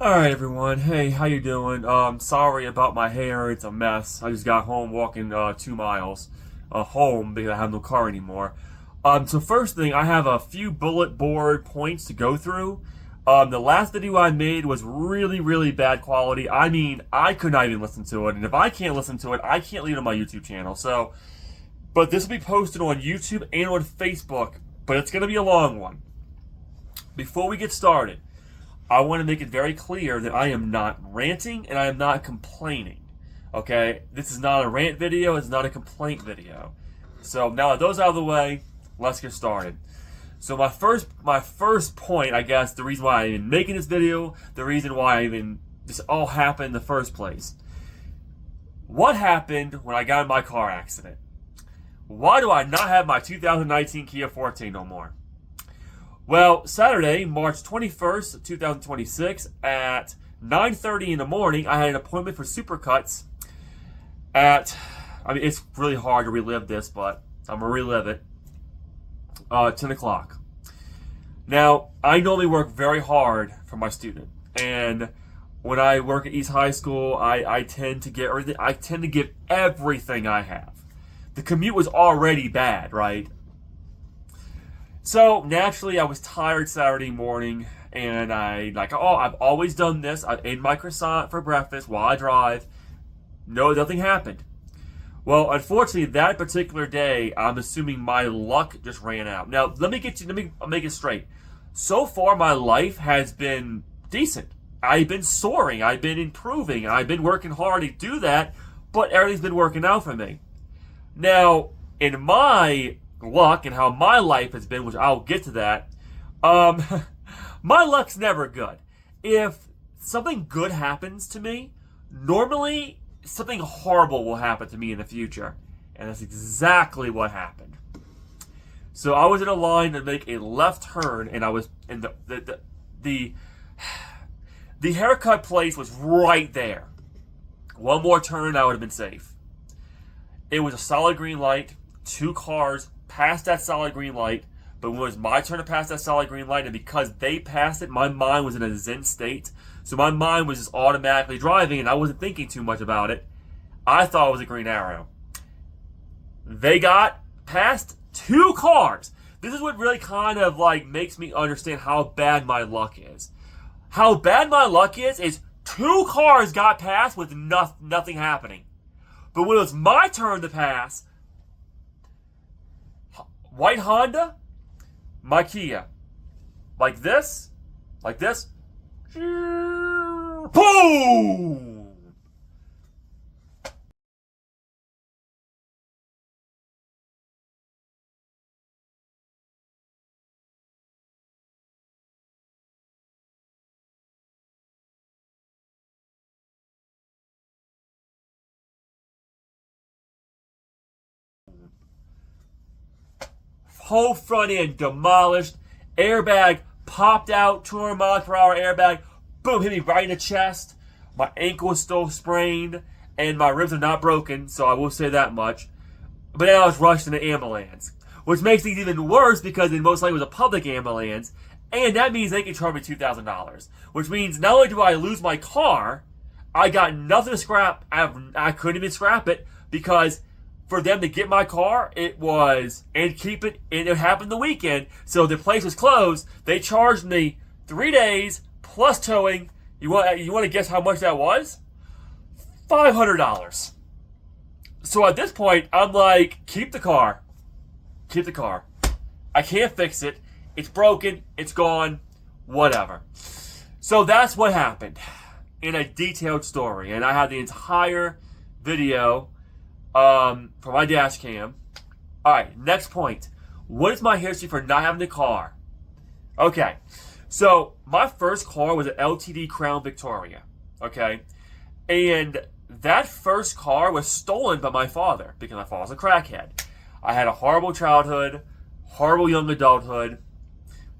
Alright everyone, hey, how you doing? Sorry about my hair, it's a mess. I just got home walking 2 miles home because I have no car anymore. So first thing, I have a few bullet board points to go through. The last video I made was really, really bad quality. I mean, I could not even listen to it, and if I can't listen to it, I can't leave it on my YouTube channel. But this will be posted on YouTube and on Facebook, but it's going to be a long one. Before we get started, I want to make it very clear that I am not ranting and I am not complaining. Okay? This is not a rant video, it's not a complaint video. So now that those out of the way, let's get started. So my first point, I guess, the reason why I'm even making this video, the reason why this all happened in the first place. What happened when I got in my car accident? Why do I not have my 2019 Kia Forte no more? Well, Saturday, March 21st, 2026, at 9:30 in the morning, I had an appointment for Supercuts it's really hard to relive this, but I'm going to relive it, 10 o'clock. Now, I normally work very hard for my student, and when I work at East High School, I tend to give everything I have. The commute was already bad, right? So naturally, I was tired Saturday morning, and I've always done this. I ate my croissant for breakfast while I drive. No, nothing happened. Well, unfortunately, that particular day, I'm assuming my luck just ran out. Now, let me make it straight. So far, my life has been decent. I've been soaring. I've been improving. I've been working hard to do that, but everything's been working out for me. Now, in my luck and how my life has been, which I'll get to that, my luck's never good. If something good happens to me, normally something horrible will happen to me in the future. And that's exactly what happened. So I was in a line to make a left turn, and I was in the haircut place was right there. One more turn, I would have been safe. It was a solid green light. Two cars passed that solid green light, but when it was my turn to pass that solid green light, and because they passed it, my mind was in a zen state. So my mind was just automatically driving, and I wasn't thinking too much about it. I thought it was a green arrow. They got past two cars. This is what really kind of makes me understand how bad my luck is. How bad my luck is two cars got past with nothing happening. But when it was my turn to pass, white Honda, my Kia. Like this. Boom! Whole front end demolished. Airbag popped out. 200 miles per hour airbag. Boom, hit me right in the chest. My ankle is still sprained, and my ribs are not broken, so I will say that much. But then I was rushed in an ambulance, which makes things even worse because it most likely was a public ambulance, and that means they can charge me $2,000. Which means not only do I lose my car, I got nothing to scrap. I couldn't even scrap it because for them to get my car, and it happened the weekend, so the place was closed. They charged me 3 days plus towing. You want to guess how much that was? $500. So at this point, I'm like, keep the car. I can't fix it. It's broken. It's gone. Whatever. So that's what happened in a detailed story, and I have the entire video for my dash cam. Alright, next point. What is my history for not having a car? Okay, so my first car was an LTD Crown Victoria. Okay, and that first car was stolen by my father because my father's a crackhead. I had a horrible childhood, horrible young adulthood,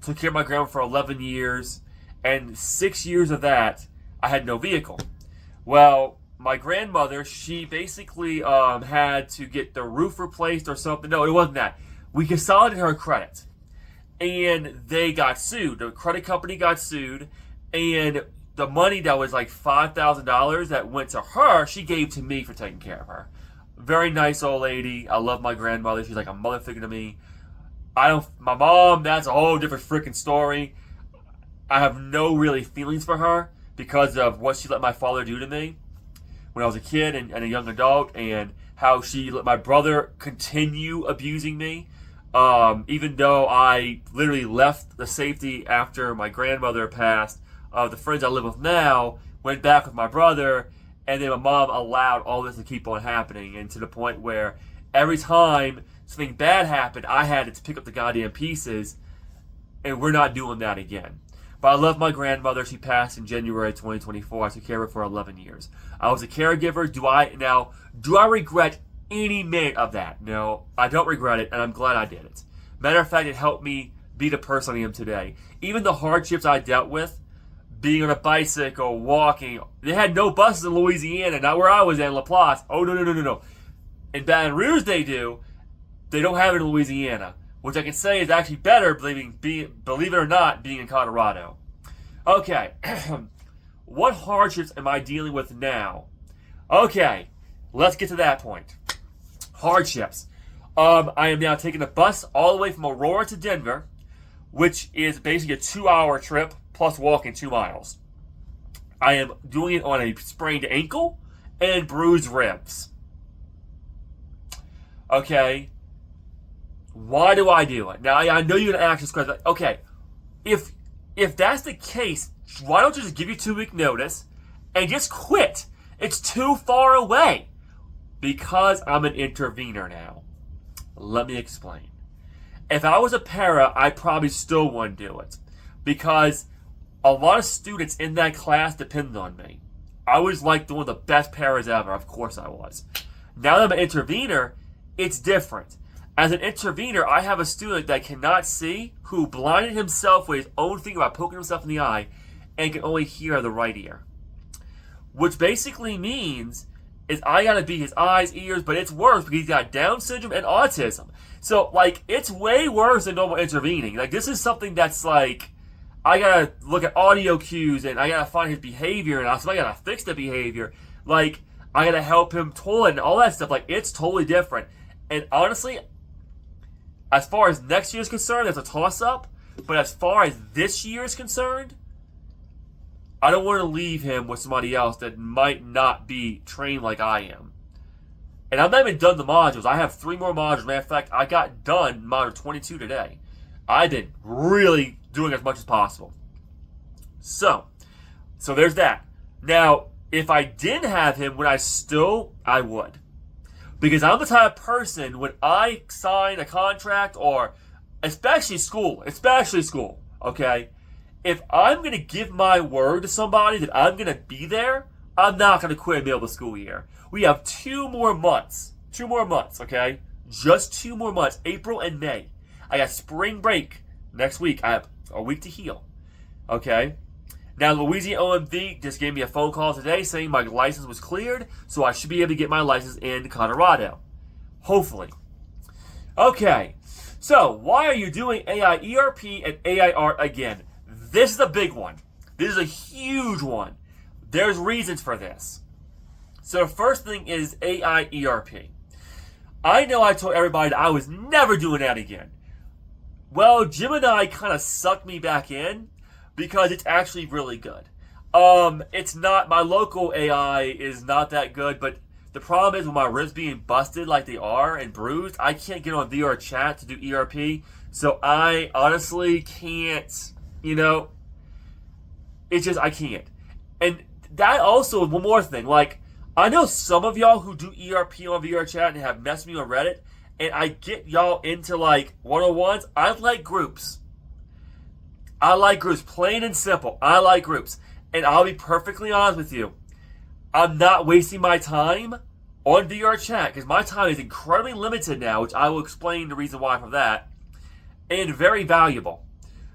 took care of my grandma for 11 years, and 6 years of that, I had no vehicle. Well, my grandmother, she basically had to get the roof replaced or something. No, it wasn't that. We consolidated her credit, and they got sued. The credit company got sued, and the money that was like $5,000 that went to her, she gave to me for taking care of her. Very nice old lady. I love my grandmother. She's like a mother figure to me. My mom, that's a whole different freaking story. I have no really feelings for her because of what she let my father do to me when I was a kid and a young adult, and how she let my brother continue abusing me. Even though I literally left the safety after my grandmother passed, the friends I live with now went back with my brother, and then my mom allowed all this to keep on happening, and to the point where every time something bad happened, I had to pick up the goddamn pieces, and we're not doing that again. But I love my grandmother. She passed in January 2024. I took care of her for 11 years. I was a caregiver. Do I regret any minute of that? No, I don't regret it, and I'm glad I did it. Matter of fact, it helped me be the person I am today. Even the hardships I dealt with, being on a bicycle, walking, they had no buses in Louisiana, not where I was at, in Laplace. Oh, no. In Baton Rouge they do. They don't have it in Louisiana, which I can say is actually better, believe it or not, being in Colorado. Okay, what hardships am I dealing with now? Okay, let's get to that point. Hardships. I am now taking a bus all the way from Aurora to Denver, which is basically a 2-hour trip plus walking 2 miles. I am doing it on a sprained ankle and bruised ribs. Okay, why do I do it? Now, I know you're going to ask this question. Okay, if that's the case, why don't you just give you 2-week notice and just quit? It's too far away. Because I'm an intervener now. Let me explain. If I was a para, I probably still wouldn't do it. Because a lot of students in that class depend on me. I was like one of the best paras ever. Of course I was. Now that I'm an intervener, it's different. As an intervener, I have a student that cannot see, who blinded himself with his own finger by poking himself in the eye, and can only hear the right ear. Which basically means is I gotta be his eyes, ears, but it's worse because he's got Down syndrome and autism. So, like, it's way worse than normal intervening. Like, this is something that's like, I gotta look at audio cues, and I gotta find his behavior, and I gotta fix the behavior. Like, I gotta help him toilet and all that stuff. Like, it's totally different. And honestly, as far as next year is concerned, it's a toss-up. But as far as this year is concerned, I don't want to leave him with somebody else that might not be trained like I am. And I've not even done the modules. I have 3 more modules. Matter of fact, I got done module 22 today. I've been really doing as much as possible. So there's that. Now, if I didn't have him, I would. Because I'm the type of person, when I sign a contract, or especially school, okay? If I'm going to give my word to somebody that I'm going to be there, I'm not going to quit in the middle of the school year. We have 2 more months. 2 more months, okay? Just 2 more months, April and May. I got spring break next week. I have a week to heal, okay? Now, Louisiana OMV just gave me a phone call today saying my license was cleared, so I should be able to get my license in Colorado. Hopefully. Okay, so why are you doing AI ERP and AI art again? This is a big one. This is a huge one. There's reasons for this. So the first thing is AI ERP. I know I told everybody that I was never doing that again. Well, Gemini kind of sucked me back in because it's actually really good. It's not, my local AI is not that good, but the problem is with my ribs being busted like they are and bruised, I can't get on VR chat to do ERP, so I honestly can't. It's just, I can't. And that also, one more thing, like, I know some of y'all who do ERP on VR chat and have messed me on Reddit, and I get y'all into, like, 101s. I like groups. Plain and simple. I like groups. And I'll be perfectly honest with you. I'm not wasting my time on VR chat, because my time is incredibly limited now, which I will explain the reason why for that, and very valuable.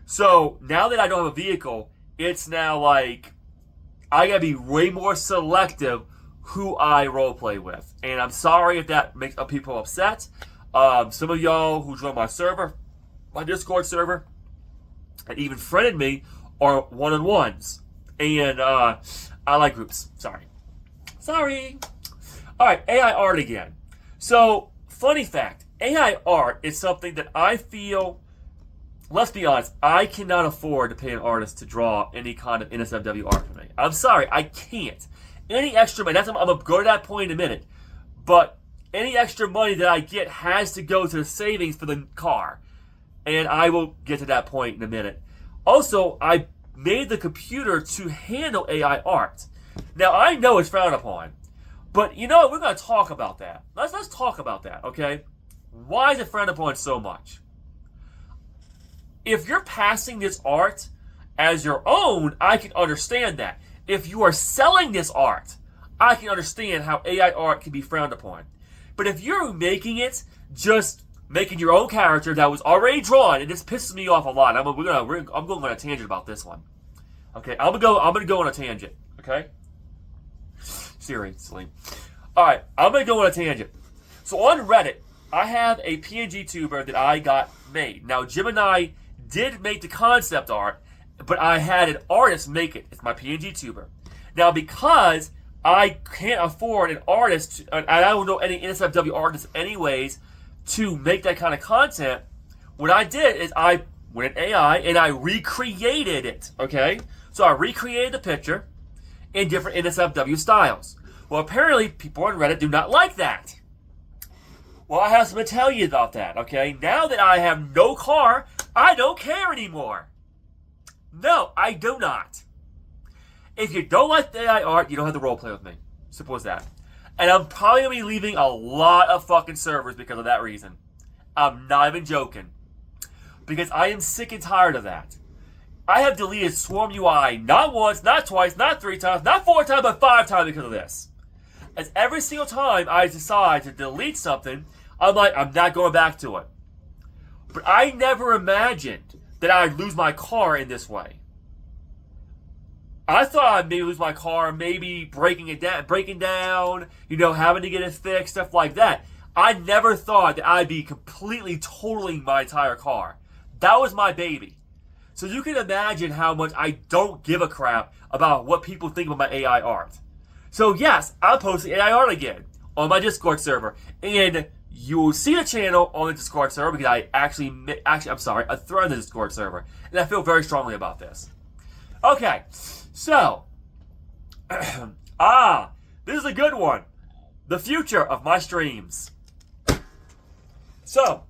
So, now that I don't have a vehicle, it's now like, I gotta be way more selective who I roleplay with. And I'm sorry if that makes people upset. Some of y'all who join my server, my Discord server, and even friended me, are one-on-ones. And I like groups. Sorry. All right, AI art again. So, funny fact, AI art is something that I feel, let's be honest, I cannot afford to pay an artist to draw any kind of NSFW art for me. I'm sorry, I can't. Any extra money, I'm going to go to that point in a minute, but any extra money that I get has to go to the savings for the car. And I will get to that point in a minute. Also, I made the computer to handle AI art. Now, I know it's frowned upon, but you know what? We're going to talk about that. Let's talk about that, okay? Why is it frowned upon so much? If you're passing this art as your own, I can understand that. If you are selling this art, I can understand how AI art can be frowned upon. But if you're making it, just making your own character that was already drawn, and this pisses me off a lot. I'm going on a tangent about this one. Okay, I'm gonna go on a tangent. Okay, seriously. All right, I'm gonna go on a tangent. So on Reddit, I have a PNG tuber that I got made. Now Gemini did make the concept art, but I had an artist make it. It's my PNG tuber. Now because I can't afford an artist, and I don't know any NSFW artists anyways, to make that kind of content, what I did is I went in AI and I recreated it, okay? So I recreated the picture in different NSFW styles. Well, apparently people on Reddit do not like that. Well, I have something to tell you about that, okay? Now that I have no car, I don't care anymore. No, I do not. If you don't like the AI art, you don't have to roleplay with me. Simple as that. And I'm probably going to be leaving a lot of fucking servers because of that reason. I'm not even joking. Because I am sick and tired of that. I have deleted Swarm UI not once, not twice, not 3 times, not 4 times, but 5 times because of this. As every single time I decide to delete something, I'm like, I'm not going back to it. But I never imagined that I'd lose my car in this way. I thought I'd maybe lose my car, maybe breaking down, you know, having to get it fixed, stuff like that. I never thought that I'd be completely totaling my entire car. That was my baby. So you can imagine how much I don't give a crap about what people think about my AI art. So yes, I'm posting AI art again on my Discord server. And you will see the channel on the Discord server because I I thread on the Discord server. And I feel very strongly about this. Okay, so, this is a good one. The future of my streams. So,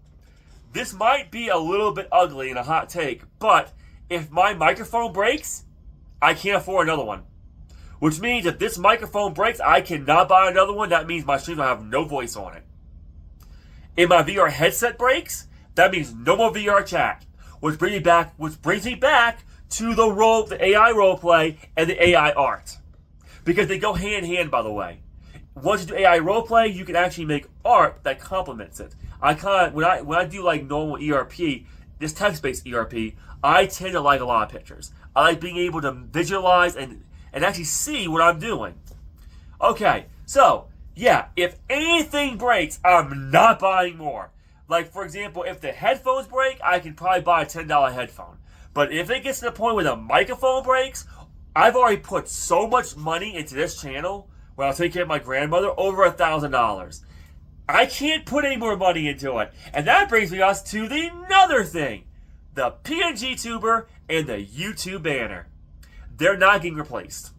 this might be a little bit ugly and a hot take, but if my microphone breaks, I can't afford another one. Which means if this microphone breaks, I cannot buy another one. That means my stream will have no voice on it. If my VR headset breaks, that means no more VR chat. Which brings me back to the AI roleplay and the AI art. Because they go hand in hand, by the way. Once you do AI roleplay, you can actually make art that complements it. When I do like normal ERP, this text-based ERP, I tend to like a lot of pictures. I like being able to visualize and actually see what I'm doing. Okay, so, yeah, if anything breaks, I'm not buying more. Like, for example, if the headphones break, I can probably buy a $10 headphone. But if it gets to the point where the microphone breaks, I've already put so much money into this channel, where I'll take care of my grandmother, over $1,000. I can't put any more money into it. And that brings us to the another thing. The PNG tuber and the YouTube banner. They're not getting replaced.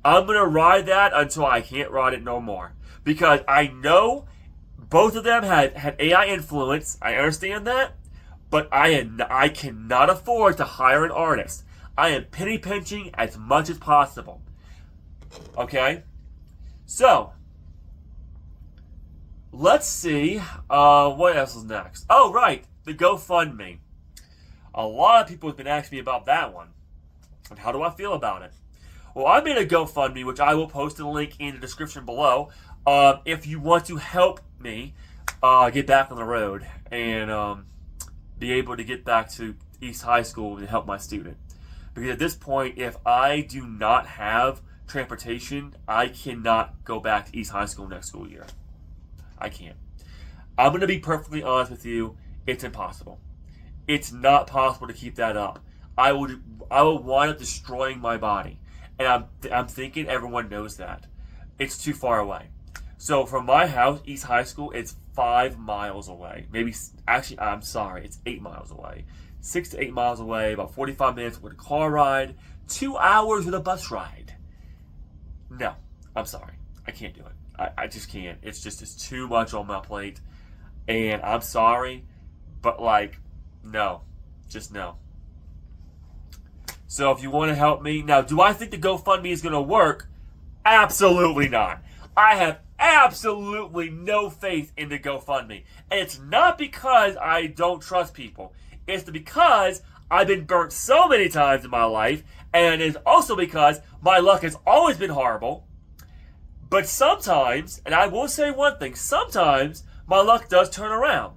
I'm going to ride that until I can't ride it no more. Because I know both of them had AI influence. I understand that. But I cannot afford to hire an artist. I am penny pinching as much as possible. Okay? So, let's see. What else is next? Oh, right. The GoFundMe. A lot of people have been asking me about that one. And how do I feel about it? Well, I made a GoFundMe, which I will post a link in the description below. If you want to help me get back on the road and be able to get back to East High School and help my student. Because at this point, if I do not have transportation, I cannot go back to East High School next school year. I can't. I'm going to be perfectly honest with you. It's impossible. It's not possible to keep that up. I would wind up destroying my body. And I'm thinking everyone knows that. It's too far away. So from my house, East High School, it's 5 miles away. Maybe, actually, I'm sorry, it's 8 miles away. 6 to 8 miles away, about 45 minutes with a car ride, 2 hours with a bus ride. No, I'm sorry. I can't do it. I just can't. It's too much on my plate. And I'm sorry, but like, no. Just no. So if you want to help me, now, do I think the GoFundMe is going to work? Absolutely not. I have absolutely no faith in the GoFundMe. And it's not because I don't trust people. It's because I've been burnt so many times in my life, and it's also because my luck has always been horrible. But sometimes, and I will say one thing, sometimes my luck does turn around.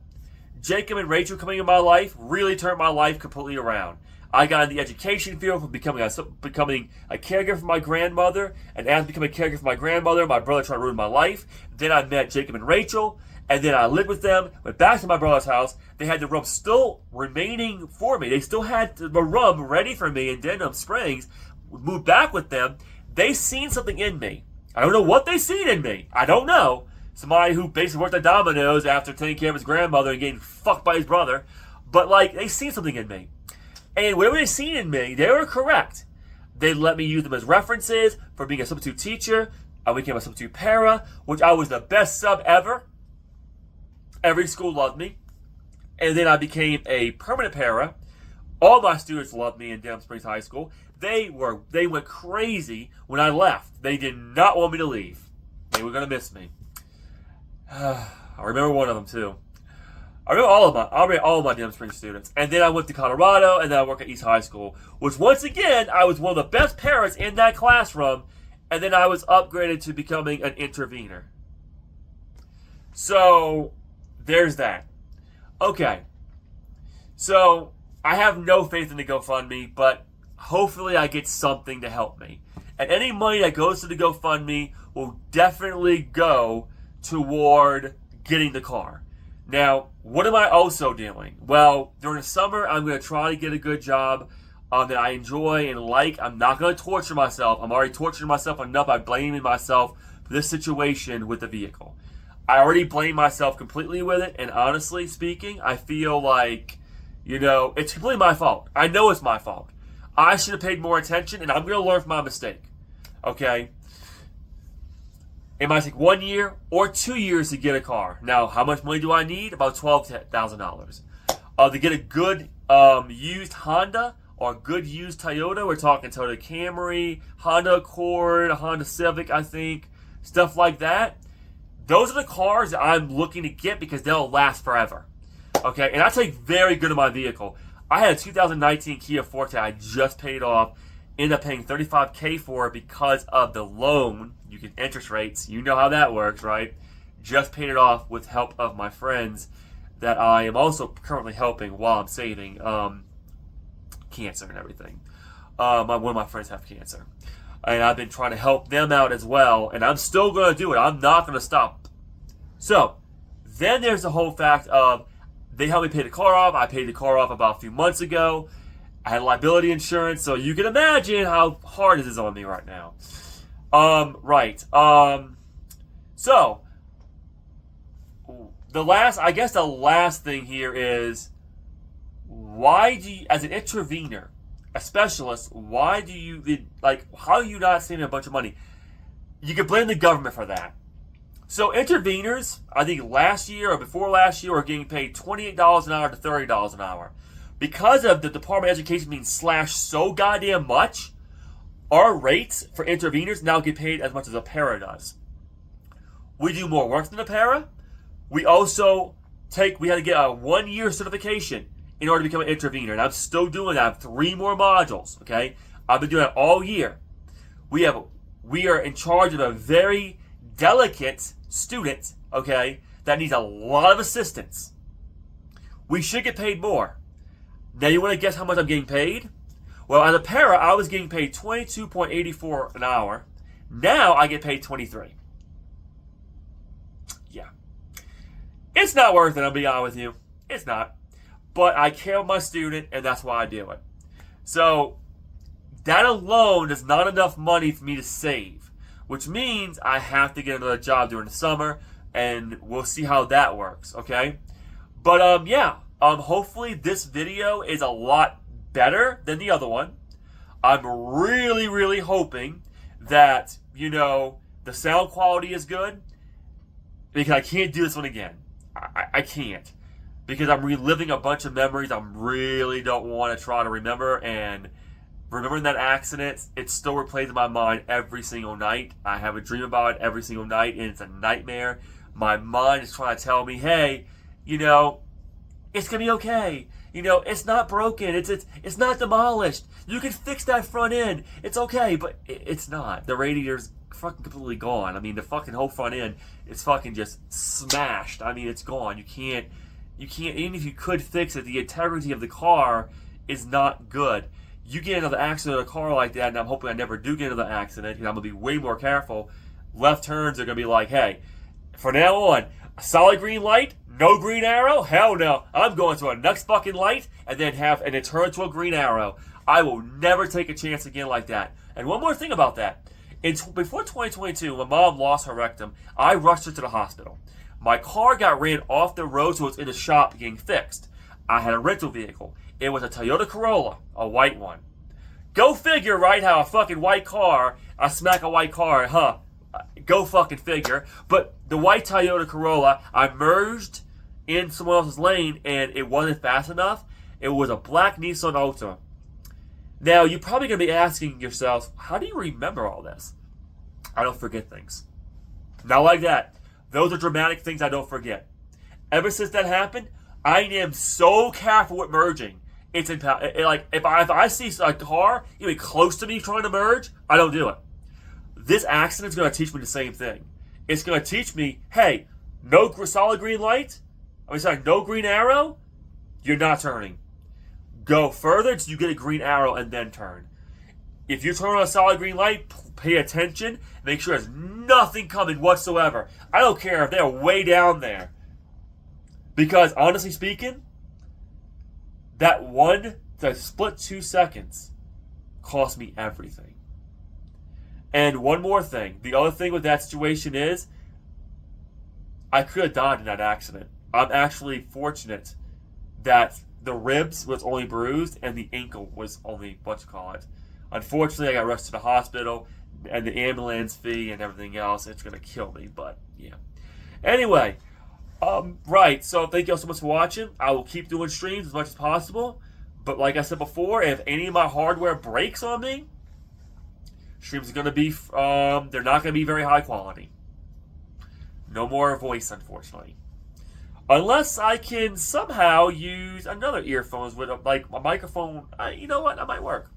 Jacob and Rachel coming in my life really turned my life completely around. I got in the education field from becoming a caregiver for my grandmother, and as becoming a caregiver for my grandmother, my brother tried to ruin my life. Then I met Jacob and Rachel, and then I lived with them, went back to my brother's house. They had the rum still remaining for me. They still had the rum ready for me in Denham Springs. Moved back with them. They seen something in me. I don't know what they seen in me. I don't know. Somebody who basically worked at Domino's after taking care of his grandmother and getting fucked by his brother. But, like, they seen something in me. And whatever they seen in me, they were correct. They let me use them as references for being a substitute teacher. I became a substitute para, which I was the best sub ever. Every school loved me. And then I became a permanent para. All my students loved me in Denham Springs High School. They went crazy when I left. They did not want me to leave. They were going to miss me. I remember one of them, too. I remember all of my Denham Springs students. And then I went to Colorado, and then I worked at East High School, which, once again, I was one of the best parents in that classroom, and then I was upgraded to becoming an intervener. So, there's that. Okay. So, I have no faith in the GoFundMe, but hopefully I get something to help me. And any money that goes to the GoFundMe will definitely go toward getting the car. Now, what am I also doing? Well, during the summer, I'm going to try to get a good job that I enjoy and like. I'm not going to torture myself. I'm already torturing myself enough by blaming myself for this situation with the vehicle. I already blame myself completely with it, and honestly speaking, I feel like, it's completely my fault. I know it's my fault. I should have paid more attention, and I'm going to learn from my mistake. Okay? It might take 1 year or 2 years to get a car. Now, how much money do I need? About $12,000. To get a good used Honda or a good used Toyota, we're talking Toyota Camry, Honda Accord, Honda Civic, I think, stuff like that. Those are the cars that I'm looking to get because they'll last forever. Okay, and I take very good of my vehicle. I had a 2019 Kia Forte I just paid off. Ended up paying $35,000 for it because of the loan. You get interest rates. You know how that works, right? Just paid it off with help of my friends that I am also currently helping while I'm saving cancer and everything. One of my friends have cancer. And I've been trying to help them out as well. And I'm still going to do it. I'm not going to stop. So, then there's the whole fact of they helped me pay the car off. I paid the car off about a few months ago. I had liability insurance, so you can imagine how hard this is on me right now. Right. So, the last thing here is, why do you, as an intervener, a specialist, how are you not saving a bunch of money? You can blame the government for that. So interveners, I think last year or before last year, are getting paid $28 an hour to $30 an hour. Because of the Department of Education being slashed so goddamn much, our rates for interveners now get paid as much as a para does. We do more work than a para. We also we had to get a 1-year certification in order to become an intervener. And I'm still doing that. I have 3 more modules, okay? I've been doing that all year. We are in charge of a very delicate student, okay, that needs a lot of assistance. We should get paid more. Now, you want to guess how much I'm getting paid? Well, as a para, I was getting paid $22.84 an hour. Now, I get paid $23. Yeah. It's not worth it, I'll be honest with you. It's not. But I care about my student, and that's why I do it. So that alone is not enough money for me to save, which means I have to get another job during the summer, and we'll see how that works, okay? But yeah, hopefully this video is a lot better than the other one. I'm really, really hoping that, the sound quality is good, because I can't do this one again. I can't. Because I'm reliving a bunch of memories I really don't want to try to remember, and remembering that accident, it still replays in my mind every single night. I have a dream about it every single night, and it's a nightmare. My mind is trying to tell me, hey, it's going to be okay. It's not broken. It's not demolished. You can fix that front end. It's okay, but it's not. The radiator's fucking completely gone. I mean, the fucking whole front end is fucking just smashed. I mean, it's gone. You can't, even if you could fix it, the integrity of the car is not good. You get another accident in a car like that, and I'm hoping I never do get another accident, and I'm going to be way more careful. Left turns are going to be like, hey, from now on, a solid green light, no green arrow? Hell no. I'm going to a next fucking light, and then turn to a green arrow. I will never take a chance again like that. And one more thing about that. Before 2022, when my mom lost her rectum, I rushed her to the hospital. My car got ran off the road, so it's in the shop getting fixed. I had a rental vehicle. It was a Toyota Corolla, a white one. Go figure, right, how a fucking white car, I smack a white car, huh? Go fucking figure. But the white Toyota Corolla, I merged in someone else's lane, and it wasn't fast enough. It was a black Nissan Altima. Now, you're probably going to be asking yourself, how do you remember all this? I don't forget things. Not like that. Those are dramatic things I don't forget. Ever since that happened, I am so careful with merging. It's like if I see a car even close to me trying to merge, I don't do it. This accident is going to teach me the same thing. It's going to teach me, hey, no solid green light. No green arrow. You're not turning. Go further until you get a green arrow and then turn. If you turn on a solid green light, pay attention. Make sure there's nothing coming whatsoever. I don't care if they're way down there. Because honestly speaking, that split 2 seconds cost me everything. And one more thing. The other thing with that situation is I could have died in that accident. I'm actually fortunate that the ribs was only bruised and the ankle was only, Unfortunately, I got rushed to the hospital, and the ambulance fee and everything else, it's going to kill me, but yeah. Anyway, right, so thank you all so much for watching. I will keep doing streams as much as possible, but like I said before, if any of my hardware breaks on me, streams are going to be, they're not going to be very high quality. No more voice, unfortunately. Unless I can somehow use another earphones with a microphone. You know what? That might work.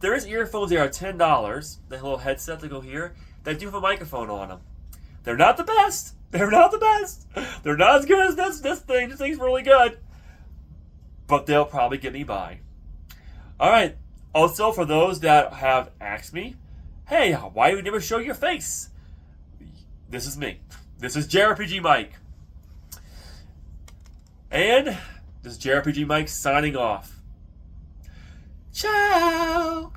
There is earphones that are $10. The little headset that go here. That do have a microphone on them. They're not the best. They're not the best. They're not as good as this thing. This thing's really good. But they'll probably get me by. Alright. Also, for those that have asked me, hey, why do you never show your face? This is me. This is jrpgMike. And this is jrpgMike signing off. Ciao!